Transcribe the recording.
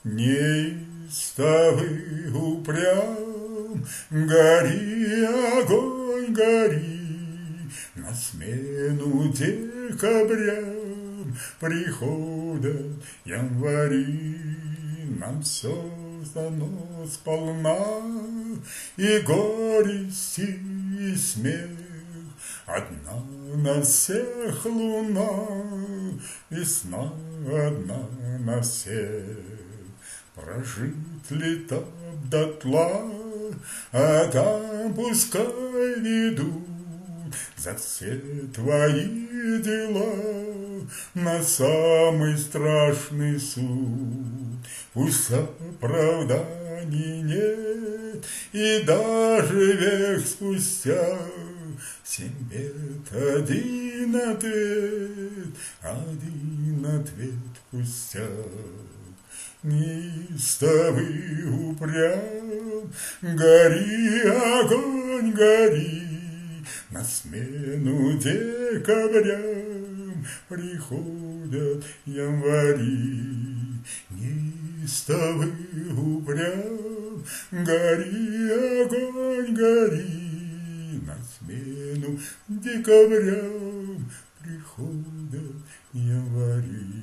Неистовый упрям, гори, огонь, гори, на смену декабрям приходят январи. Нам все дано сполна, и горести, и смех, одна на всех луна, весна одна на всех. Прожит лета дотла, а там пускай ведут за все твои дела на самый страшный суд. Пусть оправданий нет, и даже век спустя 7 лет один ответ пустяк. Неистовый упрям, гори, огонь, гори, на смену декабрям приходят январи. Неистовый упрям, гори, огонь, гори, на смену декабрям приходят январи.